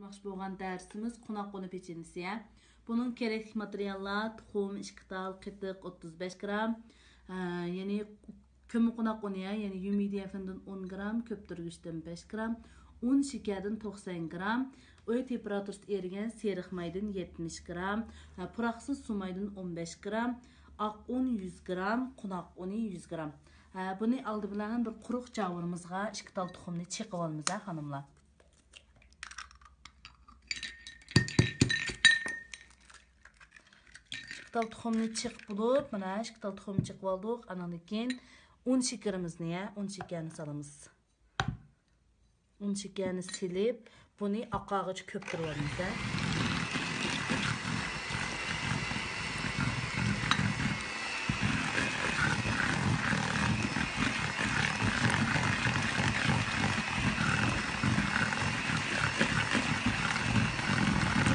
Başlamakçı bolğan dərsimiz qonaq qonu peçenisi. Bunun kerakli materiallar tuxum 2 tal, qitiq 35 gram, yani kömür qonaq qonu, yani yumidiyya fındın 10 gram, köptürgüçten 5 gram, un şekerden 90 gram, öy temperaturasida erigen seriq maydan 70 gram, puraqsız su maydan 15 gram, aq un 100 gram, qonaq unu 100 gram. Bunu aldı bilen bir quruq javurumuzga 2 tal tuxumni çeqib olamiz, hanımlar. Tal tuxumni chiqib bo'lib, mana 2 tal tuxumni chiqib oldik. Andan keyin un shekerimizni, un shekerini solamiz. Un shekerini silib, buni oqog'icha ko'ptirib olamiz.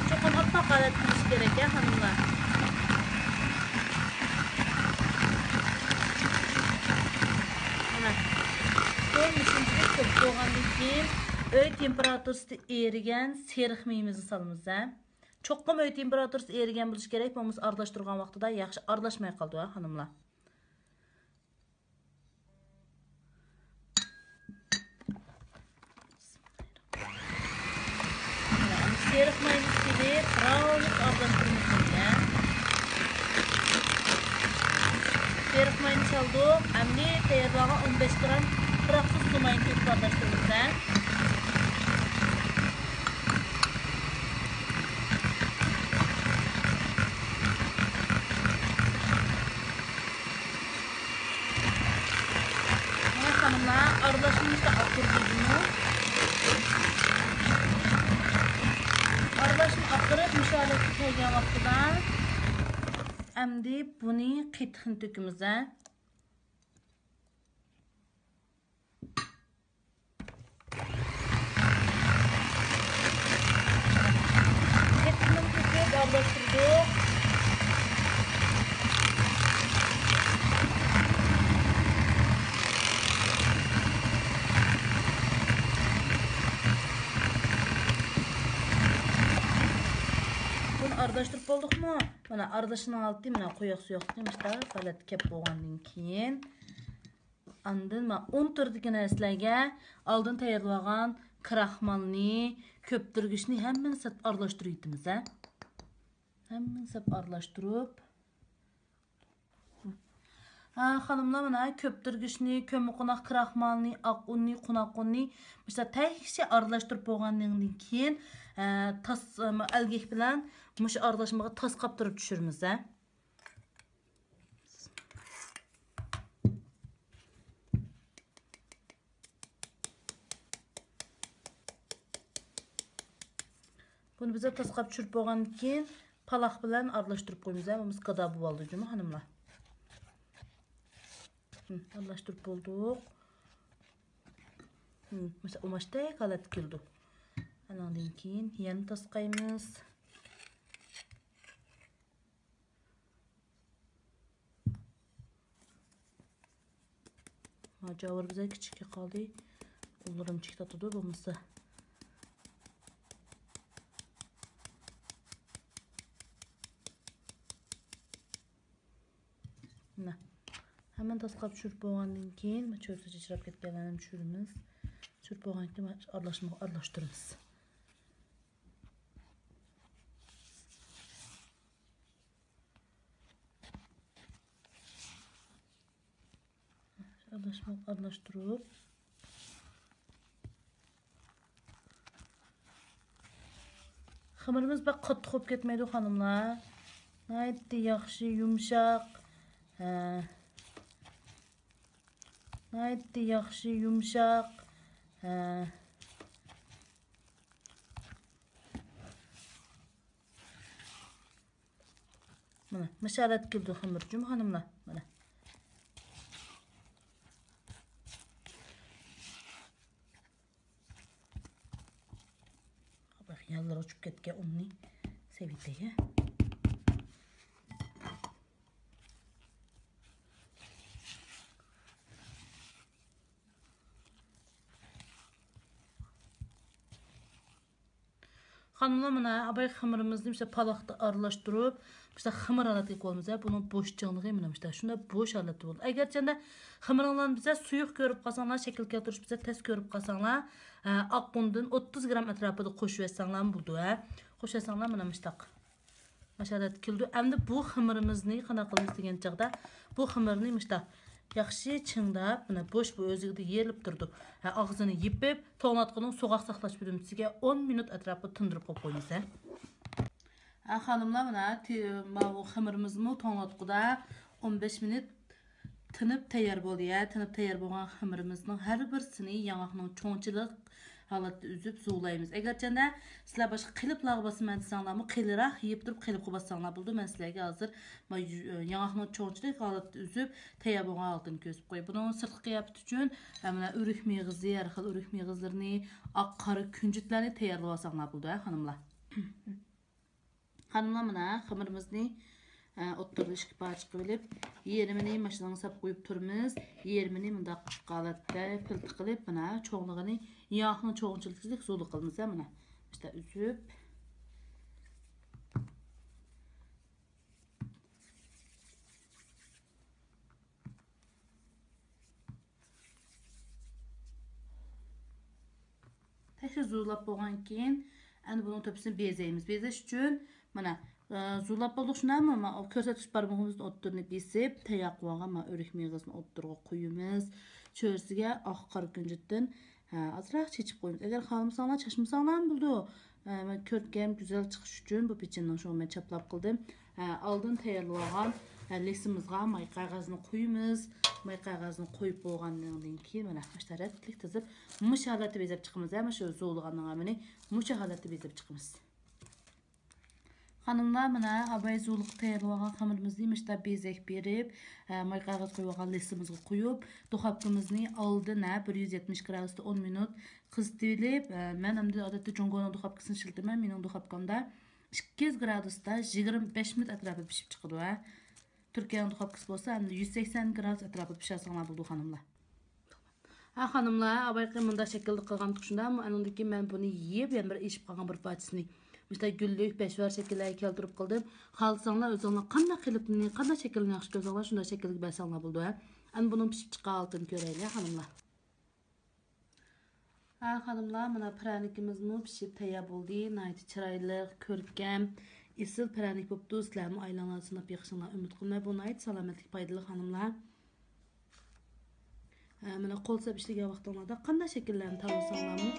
Cho'qim oppoq holat qilish kerak, hanımlar. Öy temperaturasida erigen seriq mayimizni salamiz. Cho'qqim öy temperaturasida erigen bo'lishi kerak. Biz aralashtirgan vaqtida yaxshi aralashmay qoldi, hanımlar. Seriq mayimizni silib, biroz aralashtiramiz. Seriq mayini saldik. Endi tayyorlagan 15 gram puraqsiz su mayini qo'shib aralashtiramiz. Aralashmışda akırdıcını. Aralashını akırıp müşahaleti kelgen vaqtida endi buni qitiqni tökümüz. Qitiqni töküp aralashtirdik. Aralashtirib boldukmu? Mana aralashını aldı, mana qo'yoq suyoq demişda, holat kep bo'lgandan keyin andın ma un turdagi narsalarga oldin tayyorlagan kraxmalni, köptürgüchni hammani sap aralashtirib yetimiz, hammani sap aralashtirib. Hanımlar mana köptürgüchni, kömür qonaq kraxmalni, aq unni, qonaq unni mesela təhkişi aralashtirib bo'lgandan keyin tas algih bilan mush aralashmaga tas qaptirib tushiramiz. Bunu bize tas qap tushirib bo'lgandan keyin paloq bilan aralashtirib qo'yamiz. Biz qada bo'lib oldi, juma hanımlar. Aralashtirib bo'ldik. Mesela umashdek holat keldi. Andan keyin yana tas qo'yamiz. Javur bize kichikka qoldi. Ularım chiqib tutdi bo'lmasa. Mana hemen tasqab tushirib bo'lgandan keyin cho'rsa chichrab ketganlarini tushiramiz. Tushirib bo'lgandan keyin aralashtiramiz. Aralashtirib xamirimiz bak qattiq bo'lib ketmaydi, hanımlar. Naytdi yaxshi, yumshoq. Naytdi yaxshi, yumshoq. Mana mashalat keldi xamirjum, hanımlar. Mana yanlar uçup ketken unni seviteye. Xanımlar mana abay xəmirimizni işte palaqda aralashtirib, işte xəmir halatı qoymuş. Bunun boşçanlığı mana işte şunda boş halatı olur. Əgər çəndə xəmirlərini bizə suyuq görüb qalsanlar, şəkil keltiriş bizə tez görüb qalsanlar, aq undan 30 qram ətrafında qoşub etsanlar buldu, Qoşub etsanlar mana müştaq. Maşalat kildi. Əmdə bu xəmirimizni qana qılmız degan çağda bu xəmirni müştaq yaxşı çındab, mana boş bu özündə yerilib turdu. Ağzını yipib, to'g'natqining so'g'aq saqlash bölümçisiga 10 minut ətrafında tındırıb qo'ymiz. Xanımlar mana bu xəmirimizni to'g'natqida 15 minut tınıb tayyor bo'ldi. Tınıb tayyor bo'lgan xəmirimizning har birisini yağaqning cho'nchilik halatda üzüb zuğlaymiz. Eğer çəndə sizlər başqa qiliblarga basman desanglarmı, qiliroq yeyib turib qilib qo'yasanglar bo'ldi. Men sizlarga hozir yağaqning cho'nchilik halatda üzüb tayyor bo'lgan altını ko'rsatib qo'y. Buning sirtqi qiyafat uchun mana o'rik mig'izi, har xil o'rik mig'izlarini, oq qora kunjutlarni tayyorlab olsanglar bo'ldi, xonimlar. Xonimlar mana xamirimizni o'ttirib ishga parcha qilib, yerimini mashinaga sap qo'yib turmiz. Yerimini bundaq holatda pilti qilib, mana cho'ngligini yağning cho'ngchilik zo'li qilamiz, mana. İşte üzüb Tekrar zo'lab bo'lgan keyin, endi buni tepsini bezaymiz. Bezash uchun mana zo'lab bo'ldik shunami? Mana ko'rsatish barmog'imizni o'ttirni besib, tayyor qilgan mana o'rik mig'izni o'ttirga qo'yamiz. Cho'rsiga oq qora kunjutdan azroq chechib qo'yamiz. Agar xohlamasanglar, chashmasanglar ham bo'ldi. Men ko'rkam güzel chiqish uchun bu pechenni shu men chaplab qildim. Oldin tayyorlagan lesimizga may qog'ozni qo'yamiz. May qog'ozni qo'yib bo'lgandan keyin mana ashtaratlik tizib, mush holatda bezab chiqamiz. Mana shu zo'lganning amini mush holatda bezab chiqamiz. Xanımlar mana abay zo'liq tayyorlagan xamirimizni mishta bezak berib, may qog'oz qo'yib olgan lesimizga qo'yib, duxovkamizni oldin 170 gradusda 10 minut qizitib, men endi odatda Jongoning duxovkasini ishiltaman. Mening duxovkamda 200 gradusda 25 minut atrofida pishib chiqadi. Türkiye'nin duxovkasi bo'lsa, endi 180 gradus atrofida pishirsanlar bo'ldi, xonimlar. Xonimlar, abay qimunda shaklda qilgan tushunda, anundaki men buni yeb, yana bir ishib qolgan bir parchasini işte güllük, beşvar şekillerle keltirip kıldım. Xalsanlar özünler qanday qilibni, qanday şekilni yaxshi ko'rsanglar, shunday shaklga bersanglar bo'ldi. Endi buni pishib chiqqan altini ko'raylik, xonimlar. Xonimlar, mana pranikimizni pishib tayyor bo'ldi. Nihoyat chiroyli, ko'rkam, esil pranik bo'pti. Sizlarni aylanlar sinab yig'ishinglar umid qilmay, bu nihoyat salomatlik foydali, xonimlar. Mana qo'l sab ishlagan vaqtlarda qanday shakllarni tanlasanglarmi,